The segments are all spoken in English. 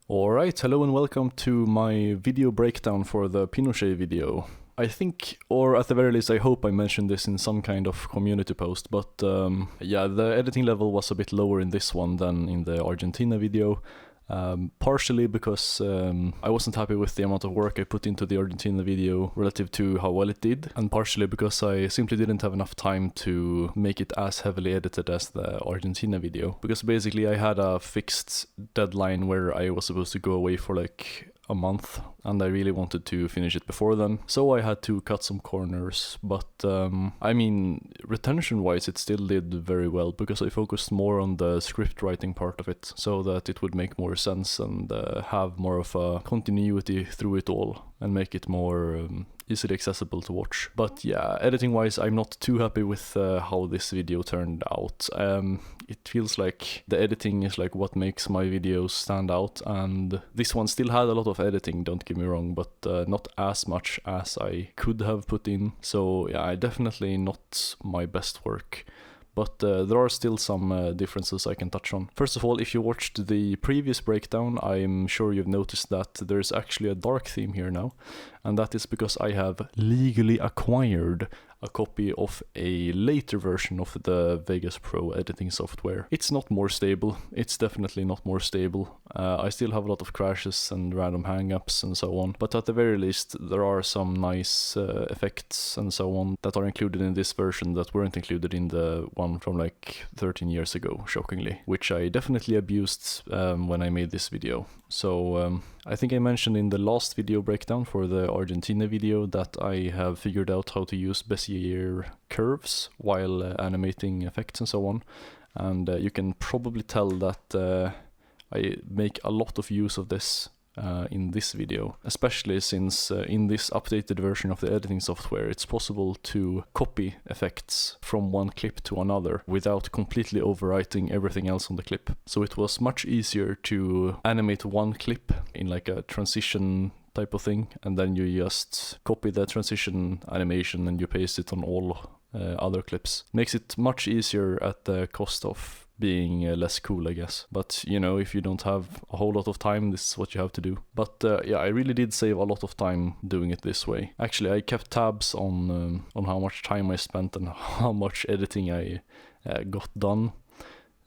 Alright, hello and welcome to my video breakdown for the Pinochet video. I think, or at the very least I hope I mentioned this in some kind of community post, but yeah, the editing level was a bit lower in this one than in the Argentina video. Partially because I wasn't happy with the amount of work I put into the Argentina video relative to how well it did, and partially because I simply didn't have enough time to make it as heavily edited as the Argentina video. Because basically I had a fixed deadline where I was supposed to go away for like a month, and I really wanted to finish it before then, so I had to cut some corners. But I mean, retention wise it still did very well, because I focused more on the script writing part of it, so that it would make more sense and have more of a continuity through it all, and make it more easily accessible to watch. But yeah, editing wise I'm not too happy with how this video turned out. It feels like the editing is like what makes my videos stand out, and this one still had a lot of editing, don't get me wrong, but not as much as I could have put in. So yeah, definitely not my best work. But there are still some differences I can touch on. First of all, if you watched the previous breakdown, I'm sure you've noticed that there's actually a dark theme here now, and that is because I have legally acquired a copy of a later version of the Vegas Pro editing software. It's not more stable, it's definitely not more stable. I still have a lot of crashes and random hang-ups and so on, but at the very least there are some nice effects and so on that are included in this version that weren't included in the one from like 13 years ago, shockingly, which I definitely abused when I made this video. So I think I mentioned in the last video breakdown for the Argentina video that I have figured out how to use Bezier curves while animating effects and so on, and you can probably tell that I make a lot of use of this in this video, especially since in this updated version of the editing software it's possible to copy effects from one clip to another without completely overwriting everything else on the clip. So it was much easier to animate one clip in like a transition type of thing, and then you just copy the transition animation and you paste it on all other clips. Makes it much easier at the cost of being less cool, I guess. But you know, if you don't have a whole lot of time, this is what you have to do. But yeah, I really did save a lot of time doing it this way. Actually, I kept tabs on how much time I spent and how much editing I got done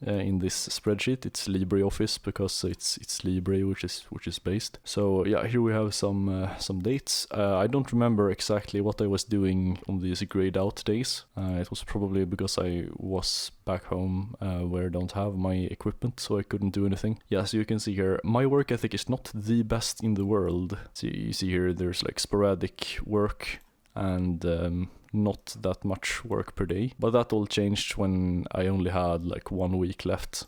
in this spreadsheet. It's LibreOffice because it's Libre which is based. So yeah, here we have some dates. I don't remember exactly what I was doing on these grayed out days. It was probably because I was back home where I don't have my equipment, so I couldn't do anything. Yeah, so you can see here my work ethic is not the best in the world. So you see here there's like sporadic work and not that much work per day, but that all changed when I only had like 1 week left.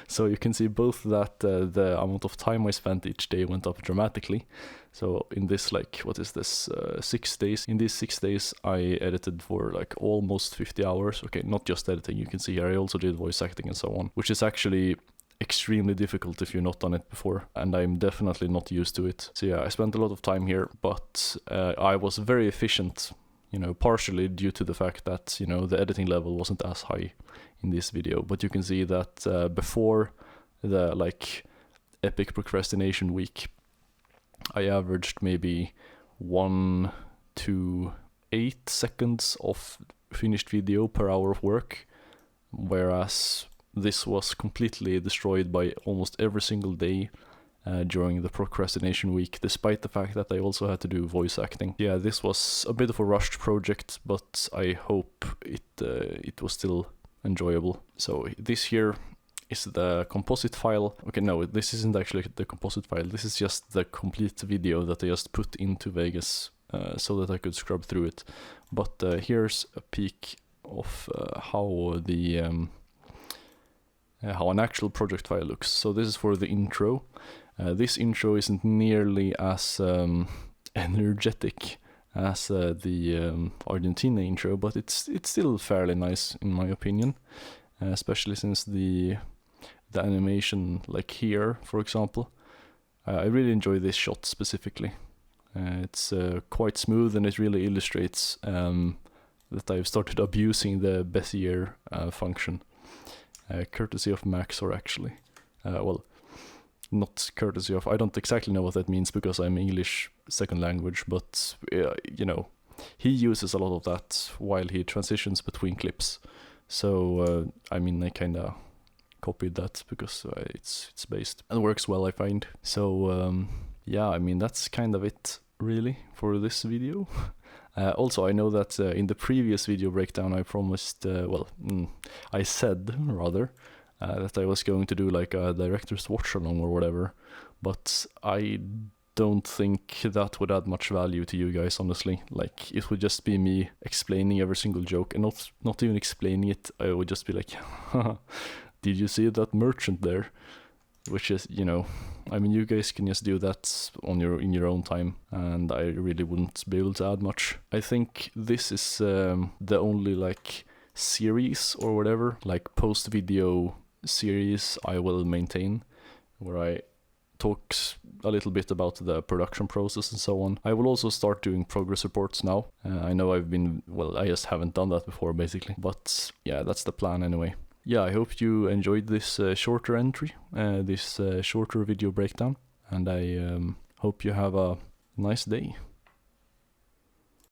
So you can see both that the amount of time I spent each day went up dramatically. So in this, like, what is this, 6 days, in these 6 days I edited for like almost 50 hours. Okay, not just editing, you can see here I also did voice acting and so on, which is actually extremely difficult if you've not done it before, and I'm definitely not used to it. So yeah, I spent a lot of time here, but I was very efficient, you know, partially due to the fact that, you know, the editing level wasn't as high in this video. But you can see that before the like epic procrastination week, I averaged maybe 1 to 8 seconds of finished video per hour of work, whereas this was completely destroyed by almost every single day during the procrastination week, despite the fact that I also had to do voice acting. Yeah, this was a bit of a rushed project, but I hope it was still enjoyable. So this here is the composite file. Okay, no, this isn't actually the composite file. This is just the complete video that I just put into Vegas so that I could scrub through it. But here's a peek of how an actual project file looks. So this is for the intro. This intro isn't nearly as energetic as the Argentina intro, but it's still fairly nice in my opinion, especially since the animation, like here for example, I really enjoy this shot specifically. It's quite smooth, and it really illustrates that I've started abusing the Bezier function. Courtesy of Max, or actually, well, not courtesy of. I don't exactly know what that means because I'm English second language, but you know, he uses a lot of that while he transitions between clips. So I mean, I kind of copied that because it's based and works well, I find. So yeah, I mean, that's kind of it really for this video. Also, I know that in the previous video breakdown I promised, I said rather, that I was going to do like a director's watch along or whatever, but I don't think that would add much value to you guys, honestly. Like, it would just be me explaining every single joke, and not even explaining it. I would just be like, did you see that merchant there? Which is, you know, I mean, you guys can just do that in your own time, and I really wouldn't be able to add much. I think this is the only like series or whatever, like post-video series I will maintain, where I talk a little bit about the production process and so on. I will also start doing progress reports now. I know I just haven't done that before basically, but yeah, that's the plan anyway. Yeah, I hope you enjoyed this shorter entry, this shorter video breakdown, and I hope you have a nice day.